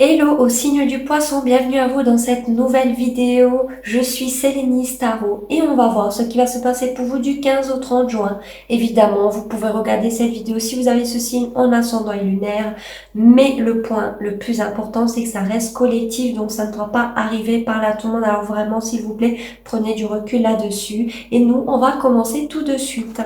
Hello au signe du poisson, bienvenue à vous dans cette nouvelle vidéo. Je suis Sélénis Tarot et on va voir ce qui va se passer pour vous du 15 au 30 juin. Évidemment, vous pouvez regarder cette vidéo si vous avez ce signe en ascendant et lunaire, mais le point le plus important, c'est que ça reste collectif, donc ça ne doit pas arriver par là tout le monde. Alors vraiment, s'il vous plaît, prenez du recul là-dessus. Et nous, on va commencer tout de suite.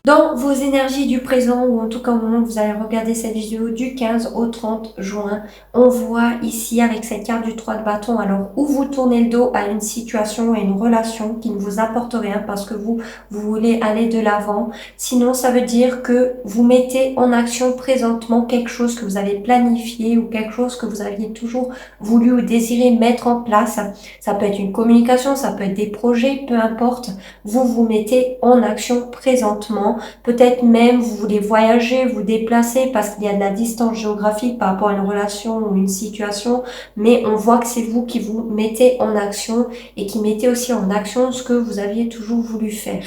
Dans vos énergies du présent, ou en tout cas au moment où vous allez regarder cette vidéo du 15 au 30 juin, on voit ici avec cette carte du 3 de bâton, alors où vous tournez le dos à une situation et une relation qui ne vous apporte rien parce que vous voulez aller de l'avant. Sinon, ça veut dire que vous mettez en action présentement quelque chose que vous avez planifié ou quelque chose que vous aviez toujours voulu ou désiré mettre en place. Ça peut être une communication, ça peut être des projets, peu importe. Vous vous mettez en action présentement. Peut-être même vous voulez voyager, vous déplacer parce qu'il y a de la distance géographique par rapport à une relation ou une situation, mais on voit que c'est vous qui vous mettez en action et qui mettez aussi en action ce que vous aviez toujours voulu faire.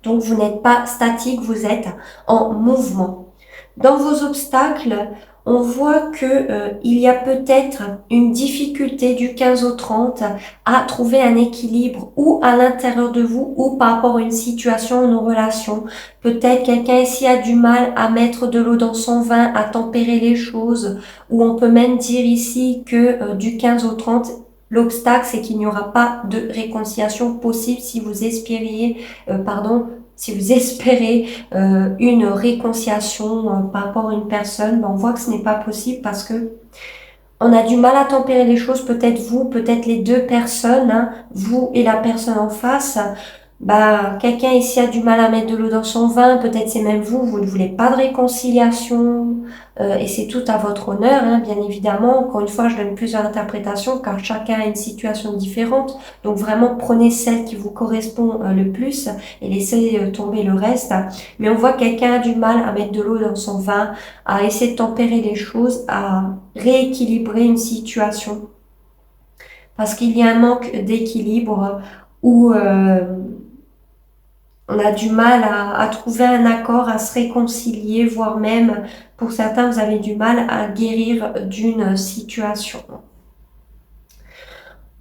Donc vous n'êtes pas statique, vous êtes en mouvement. Dans vos obstacles, on voit que il y a peut-être une difficulté du 15 au 30 à trouver un équilibre ou à l'intérieur de vous ou par rapport à une situation, une relation. Peut-être quelqu'un ici a du mal à mettre de l'eau dans son vin, à tempérer les choses, ou on peut même dire ici que du 15 au 30, l'obstacle, c'est qu'il n'y aura pas de réconciliation possible si vous espérez une réconciliation par rapport à une personne. On voit que ce n'est pas possible parce que on a du mal à tempérer les choses, peut-être vous, peut-être les deux personnes, hein, vous et la personne en face. Quelqu'un ici a du mal à mettre de l'eau dans son vin, peut-être c'est même vous, vous ne voulez pas de réconciliation, et c'est tout à votre honneur, hein, bien évidemment. Encore une fois, je donne plusieurs interprétations car chacun a une situation différente, donc vraiment prenez celle qui vous correspond le plus et laissez tomber le reste. Mais on voit que quelqu'un a du mal à mettre de l'eau dans son vin, à essayer de tempérer les choses, à rééquilibrer une situation, parce qu'il y a un manque d'équilibre où on a du mal à trouver un accord, à se réconcilier, voire même, pour certains, vous avez du mal à guérir d'une situation.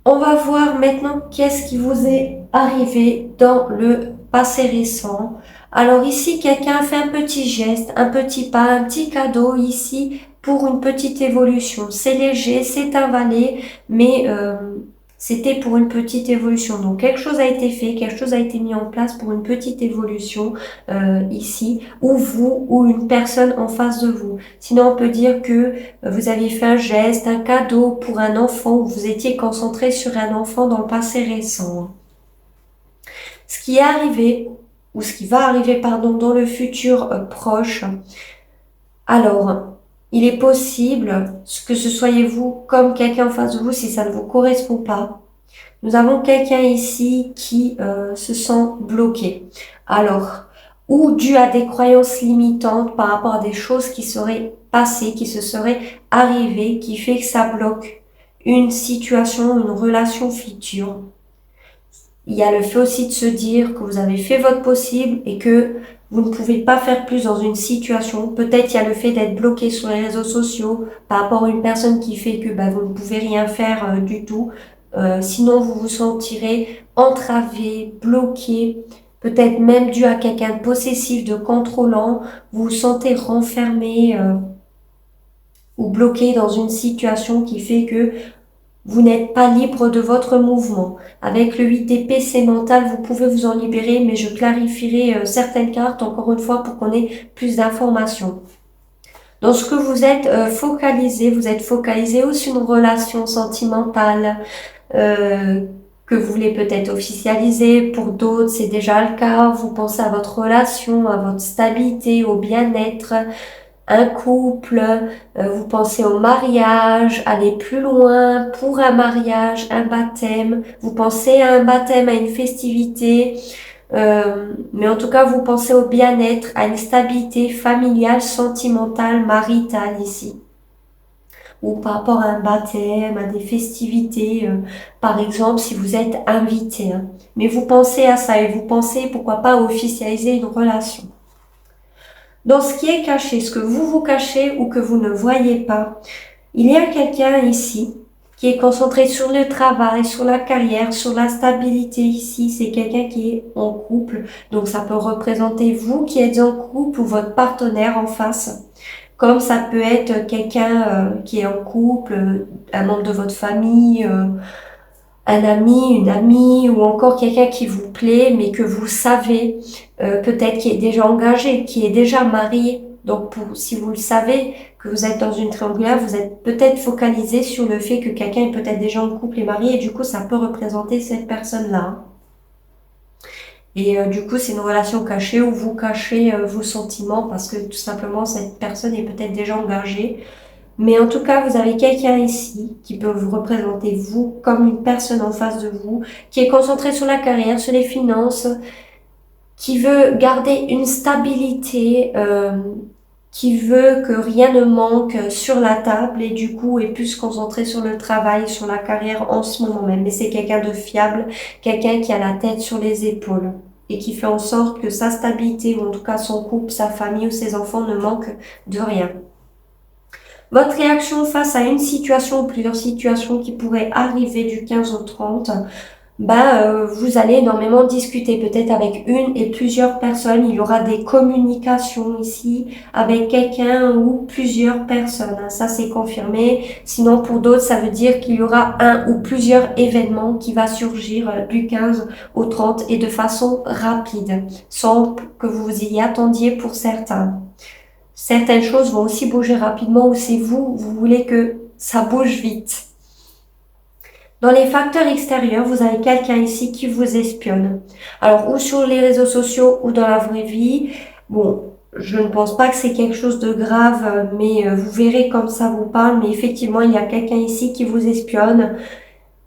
On va voir maintenant qu'est-ce qui vous est arrivé dans le passé récent. Alors ici, quelqu'un a fait un petit geste, un petit pas, un petit cadeau ici pour une petite évolution. C'est léger, c'est avalé, mais c'était pour une petite évolution. Donc quelque chose a été fait, quelque chose a été mis en place pour une petite évolution ici, ou vous, ou une personne en face de vous. Sinon, on peut dire que vous aviez fait un geste, un cadeau pour un enfant, ou vous étiez concentré sur un enfant dans le passé récent. Ce qui est arrivé, ou ce qui va arriver, pardon, dans le futur proche, alors, il est possible que ce soyez vous comme quelqu'un en face de vous si ça ne vous correspond pas. Nous avons quelqu'un ici qui se sent bloqué. Alors, ou dû à des croyances limitantes par rapport à des choses qui seraient passées, qui se seraient arrivées, qui fait que ça bloque une situation, une relation future. Il y a le fait aussi de se dire que vous avez fait votre possible et que vous ne pouvez pas faire plus dans une situation. Peut-être il y a le fait d'être bloqué sur les réseaux sociaux par rapport à une personne qui fait que vous ne pouvez rien faire du tout. Sinon, vous vous sentirez entravé, bloqué, peut-être même dû à quelqu'un de possessif, de contrôlant. Vous vous sentez renfermé ou bloqué dans une situation qui fait que vous n'êtes pas libre de votre mouvement. Avec le 8 d'épée, c'est mental, vous pouvez vous en libérer, mais je clarifierai certaines cartes, encore une fois, pour qu'on ait plus d'informations. Dans ce que vous êtes vous êtes focalisé ou sur une relation sentimentale que vous voulez peut-être officialiser. Pour d'autres, c'est déjà le cas. Vous pensez à votre relation, à votre stabilité, au bien-être, un couple, vous pensez au mariage, aller plus loin pour un mariage, un baptême, vous pensez à un baptême, à une festivité, mais en tout cas vous pensez au bien-être, à une stabilité familiale, sentimentale, maritale ici. Ou par rapport à un baptême, à des festivités, par exemple si vous êtes invité. Hein. Mais vous pensez à ça et vous pensez pourquoi pas officialiser une relation. Dans ce qui est caché, ce que vous vous cachez ou que vous ne voyez pas, il y a quelqu'un ici qui est concentré sur le travail, sur la carrière, sur la stabilité ici. C'est quelqu'un qui est en couple. Donc ça peut représenter vous qui êtes en couple ou votre partenaire en face. Comme ça peut être quelqu'un qui est en couple, un membre de votre famille, un ami, une amie ou encore quelqu'un qui vous plaît mais que vous savez peut-être qui est déjà engagé, qui est déjà marié. Donc si vous le savez que vous êtes dans une triangulaire, vous êtes peut-être focalisé sur le fait que quelqu'un est peut-être déjà en couple et marié et du coup ça peut représenter cette personne-là. Et du coup c'est une relation cachée où vous cachez vos sentiments parce que tout simplement cette personne est peut-être déjà engagée. Mais en tout cas, vous avez quelqu'un ici qui peut vous représenter vous comme une personne en face de vous, qui est concentré sur la carrière, sur les finances, qui veut garder une stabilité, qui veut que rien ne manque sur la table et du coup est plus concentré sur le travail, sur la carrière en ce moment même. Mais c'est quelqu'un de fiable, quelqu'un qui a la tête sur les épaules et qui fait en sorte que sa stabilité ou en tout cas son couple, sa famille ou ses enfants ne manquent de rien. Votre réaction face à une situation ou plusieurs situations qui pourraient arriver du 15 au 30, vous allez énormément discuter peut-être avec une et plusieurs personnes. Il y aura des communications ici avec quelqu'un ou plusieurs personnes. Ça, c'est confirmé. Sinon, pour d'autres, ça veut dire qu'il y aura un ou plusieurs événements qui va surgir du 15 au 30 et de façon rapide, sans que vous y attendiez pour certains. Certaines choses vont aussi bouger rapidement ou c'est vous voulez que ça bouge vite. Dans les facteurs extérieurs, vous avez quelqu'un ici qui vous espionne. Alors, ou sur les réseaux sociaux ou dans la vraie vie. Bon, je ne pense pas que c'est quelque chose de grave, mais vous verrez comme ça vous parle. Mais effectivement, il y a quelqu'un ici qui vous espionne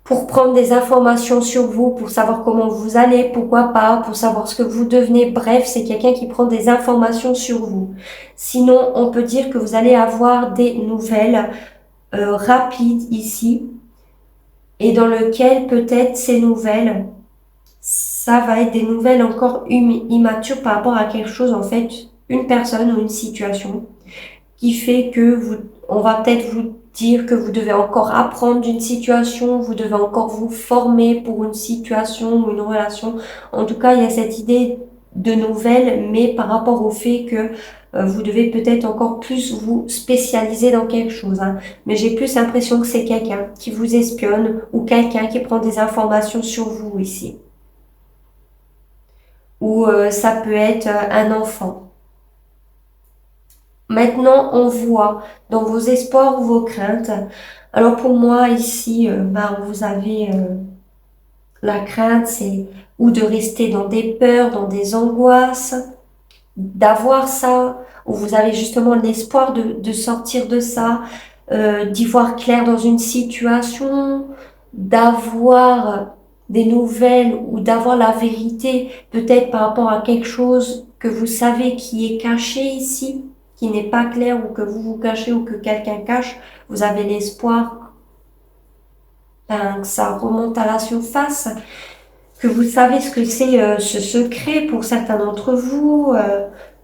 pour prendre des informations sur vous, pour savoir comment vous allez, pourquoi pas, pour savoir ce que vous devenez. Bref, c'est quelqu'un qui prend des informations sur vous. Sinon, on peut dire que vous allez avoir des nouvelles rapides ici et dans lequel peut-être ces nouvelles, ça va être des nouvelles encore immatures par rapport à quelque chose, en fait, une personne ou une situation qui fait que on va peut-être vous dire que vous devez encore apprendre d'une situation, vous devez encore vous former pour une situation ou une relation. En tout cas, il y a cette idée de nouvelles, mais par rapport au fait que vous devez peut-être encore plus vous spécialiser dans quelque chose. Mais j'ai plus l'impression que c'est quelqu'un qui vous espionne ou quelqu'un qui prend des informations sur vous ici. Ou ça peut être un enfant. Maintenant, on voit dans vos espoirs ou vos craintes. Alors pour moi, ici, vous avez la crainte, c'est ou de rester dans des peurs, dans des angoisses, d'avoir ça, ou vous avez justement l'espoir de sortir de ça, d'y voir clair dans une situation, d'avoir des nouvelles ou d'avoir la vérité peut-être par rapport à quelque chose que vous savez qui est caché ici, qui n'est pas clair ou que vous vous cachez ou que quelqu'un cache, vous avez l'espoir que ça remonte à la surface, que vous savez ce que c'est ce secret pour certains d'entre vous,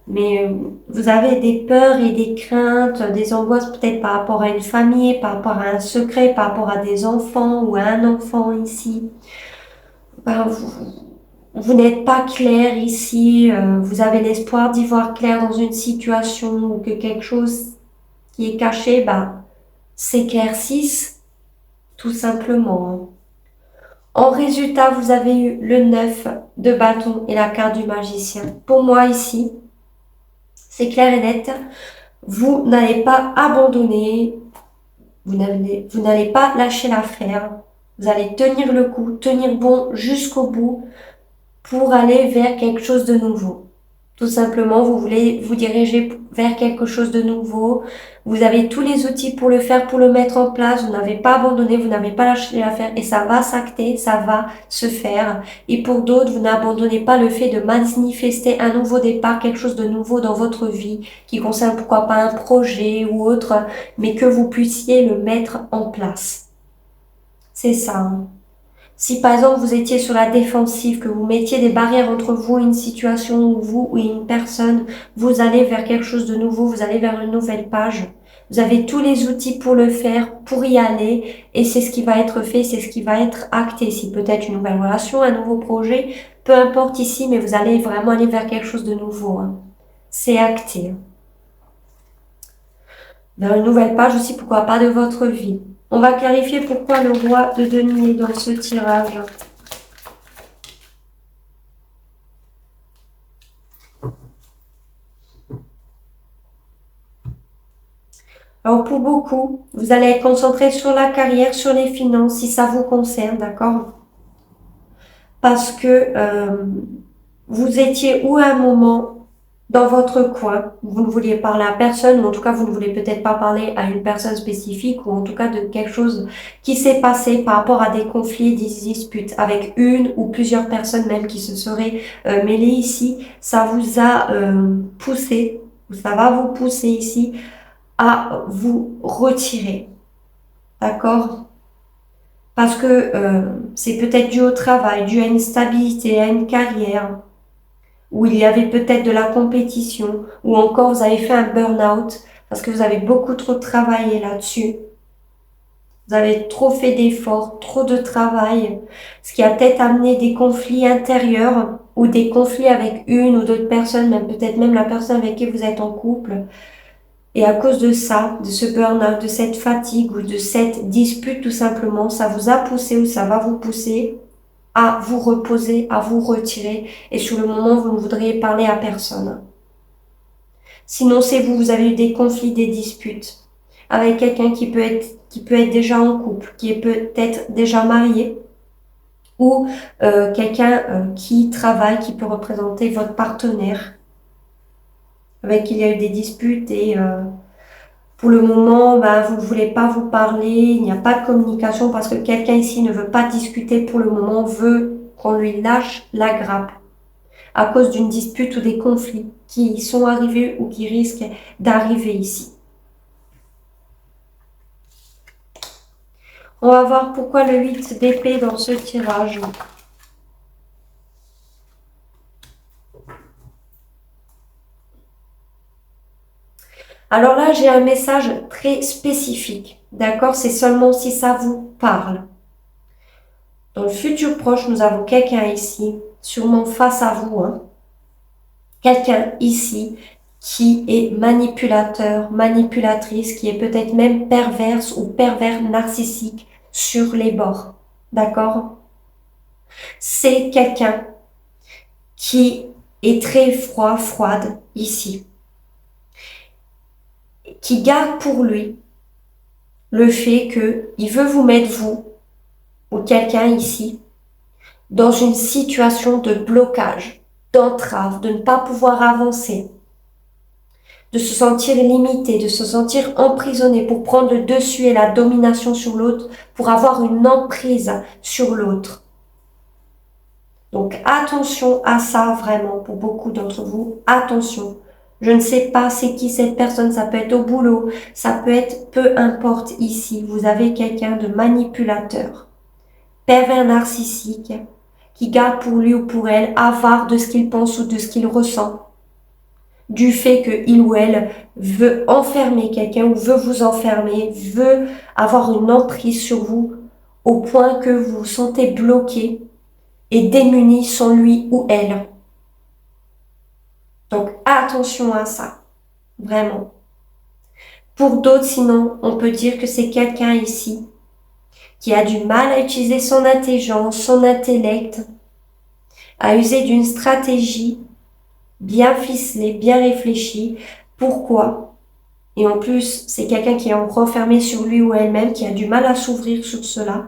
mais vous avez des peurs et des craintes, des angoisses peut-être par rapport à une famille, par rapport à un secret, par rapport à des enfants ou à un enfant ici. Vous n'êtes pas clair ici, vous avez l'espoir d'y voir clair dans une situation ou que quelque chose qui est caché, s'éclaircisse tout simplement. En résultat, vous avez eu le 9 de bâton et la carte du magicien. Pour moi ici, c'est clair et net, vous n'allez pas abandonner, vous n'allez pas lâcher l'affaire, vous allez tenir le coup, tenir bon jusqu'au bout pour aller vers quelque chose de nouveau. Tout simplement, vous voulez vous diriger vers quelque chose de nouveau. Vous avez tous les outils pour le faire, pour le mettre en place. Vous n'avez pas abandonné, vous n'avez pas lâché l'affaire et ça va s'acter, ça va se faire. Et pour d'autres, vous n'abandonnez pas le fait de manifester un nouveau départ, quelque chose de nouveau dans votre vie qui concerne pourquoi pas un projet ou autre, mais que vous puissiez le mettre en place. C'est ça. Si par exemple vous étiez sur la défensive, que vous mettiez des barrières entre vous et une situation ou vous ou une personne, vous allez vers quelque chose de nouveau, vous allez vers une nouvelle page. Vous avez tous les outils pour le faire, pour y aller, et c'est ce qui va être fait, c'est ce qui va être acté. Si peut-être une nouvelle relation, un nouveau projet, peu importe ici, mais vous allez vraiment aller vers quelque chose de nouveau. Hein. C'est acté. Vers une nouvelle page aussi, pourquoi pas, de votre vie. On va clarifier pourquoi le roi de denier dans ce tirage. Alors pour beaucoup, vous allez être concentré sur la carrière, sur les finances, si ça vous concerne, d'accord? Parce que vous étiez où à un moment dans votre coin, vous ne vouliez parler à personne, ou en tout cas vous ne voulez peut-être pas parler à une personne spécifique, ou en tout cas de quelque chose qui s'est passé par rapport à des conflits, des disputes avec une ou plusieurs personnes même qui se seraient mêlées ici. Ça vous a poussé, ça va vous pousser ici à vous retirer, d'accord? Parce que c'est peut-être dû au travail, dû à une stabilité, à une carrière, où il y avait peut-être de la compétition, ou encore vous avez fait un burn-out, parce que vous avez beaucoup trop travaillé là-dessus. Vous avez trop fait d'efforts, trop de travail, ce qui a peut-être amené des conflits intérieurs, ou des conflits avec une ou d'autres personnes, même peut-être même la personne avec qui vous êtes en couple. Et à cause de ça, de ce burn-out, de cette fatigue ou de cette dispute tout simplement, ça vous a poussé ou ça va vous pousser à vous reposer, à vous retirer et sur le moment, vous ne voudriez parler à personne. Sinon, c'est vous, vous avez eu des conflits, des disputes avec quelqu'un qui peut être déjà en couple, qui est peut-être déjà marié ou quelqu'un qui travaille, qui peut représenter votre partenaire avec qui il y a eu des disputes et pour le moment, vous ne voulez pas vous parler, il n'y a pas de communication parce que quelqu'un ici ne veut pas discuter pour le moment, veut qu'on lui lâche la grappe à cause d'une dispute ou des conflits qui sont arrivés ou qui risquent d'arriver ici. On va voir pourquoi le 8 d'épée dans ce tirage. Alors là, j'ai un message très spécifique, d'accord? C'est seulement si ça vous parle. Dans le futur proche, nous avons quelqu'un ici, sûrement face à vous, hein? Quelqu'un ici qui est manipulateur, manipulatrice, qui est peut-être même perverse ou pervers narcissique sur les bords, d'accord? C'est quelqu'un qui est très froid, froide ici, qui garde pour lui le fait qu'il veut vous mettre, vous, ou quelqu'un ici, dans une situation de blocage, d'entrave, de ne pas pouvoir avancer, de se sentir limité, de se sentir emprisonné pour prendre le dessus et la domination sur l'autre, pour avoir une emprise sur l'autre. Donc attention à ça vraiment pour beaucoup d'entre vous, attention. Je ne sais pas c'est qui cette personne, ça peut être au boulot, ça peut être peu importe ici, vous avez quelqu'un de manipulateur, pervers narcissique, qui garde pour lui ou pour elle, avare de ce qu'il pense ou de ce qu'il ressent, du fait qu'il ou elle veut enfermer quelqu'un ou veut vous enfermer, veut avoir une emprise sur vous au point que vous vous sentez bloqué et démuni sans lui ou elle. Donc attention à ça, vraiment. Pour d'autres, sinon, on peut dire que c'est quelqu'un ici qui a du mal à utiliser son intelligence, son intellect, à user d'une stratégie bien ficelée, bien réfléchie. Pourquoi? Et en plus, c'est quelqu'un qui est renfermé sur lui ou elle-même, qui a du mal à s'ouvrir sur cela.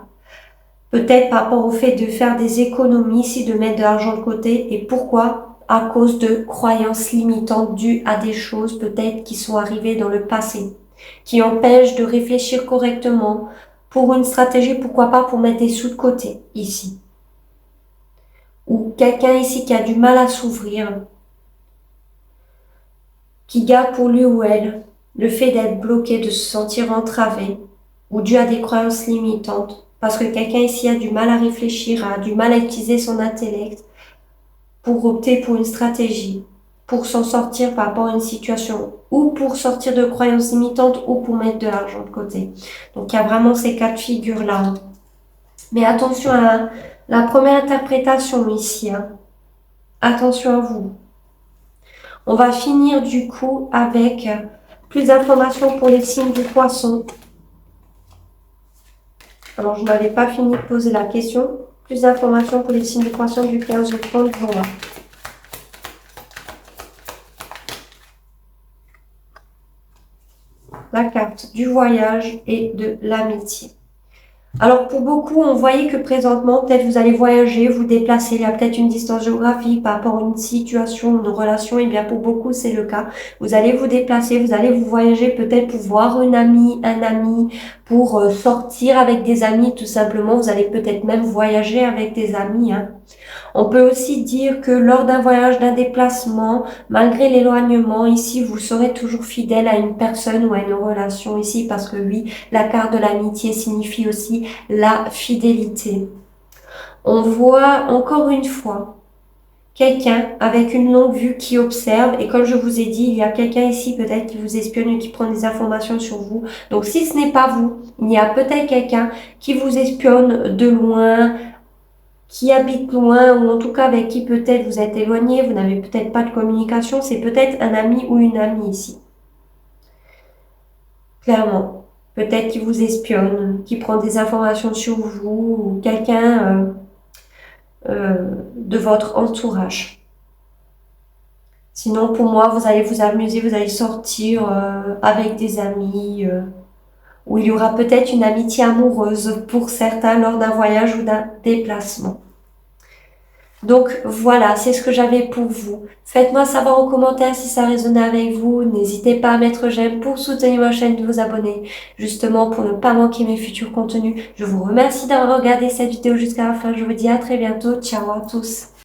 Peut-être par rapport au fait de faire des économies, ici de mettre de l'argent de côté. Et pourquoi? À cause de croyances limitantes dues à des choses peut-être qui sont arrivées dans le passé, qui empêchent de réfléchir correctement pour une stratégie, pourquoi pas pour mettre des sous de côté ici. Ou quelqu'un ici qui a du mal à s'ouvrir, qui garde pour lui ou elle le fait d'être bloqué, de se sentir entravé, ou dû à des croyances limitantes, Parce que quelqu'un ici a du mal à réfléchir, a du mal à utiliser son intellect pour opter pour une stratégie, pour s'en sortir par rapport à une situation, ou pour sortir de croyances limitantes, ou pour mettre de l'argent de côté. Donc il y a vraiment ces cas de figure-là. Mais attention à la première interprétation ici. Attention à vous. On va finir du coup avec plus d'informations pour les signes du poisson. Alors, je n'avais pas fini de poser la question. Plus d'informations pour les signes du poisson du 15 au 30 juin. La carte du voyage et de l'amitié. Alors pour beaucoup, on voyait que présentement, peut-être vous allez voyager, vous déplacer, il y a peut-être une distance géographique par rapport à une situation, une relation, et bien pour beaucoup c'est le cas. Vous allez vous déplacer, vous allez vous voyager peut-être pour voir une amie, un ami, pour sortir avec des amis tout simplement. Vous allez peut-être même voyager avec des amis. On peut aussi dire que lors d'un voyage, d'un déplacement, malgré l'éloignement, ici, vous serez toujours fidèle à une personne ou à une relation ici, parce que oui, la carte de l'amitié signifie aussi la fidélité. On voit encore une fois quelqu'un avec une longue vue qui observe, et comme je vous ai dit, il y a quelqu'un ici peut-être qui vous espionne, qui prend des informations sur vous. Donc si ce n'est pas vous, il y a peut-être quelqu'un qui vous espionne de loin, qui habite loin, ou en tout cas avec qui peut-être vous êtes éloigné, vous n'avez peut-être pas de communication, c'est peut-être un ami ou une amie ici. Clairement. Peut-être qui vous espionne, qui prend des informations sur vous, ou quelqu'un de votre entourage. Sinon, pour moi, vous allez vous amuser, vous allez sortir avec des amis, où il y aura peut-être une amitié amoureuse pour certains lors d'un voyage ou d'un déplacement. Donc voilà, c'est ce que j'avais pour vous. Faites-moi savoir en commentaire si ça résonnait avec vous. N'hésitez pas à mettre j'aime pour soutenir ma chaîne, de vous abonner, justement pour ne pas manquer mes futurs contenus. Je vous remercie d'avoir regardé cette vidéo jusqu'à la fin. Je vous dis à très bientôt. Ciao à tous.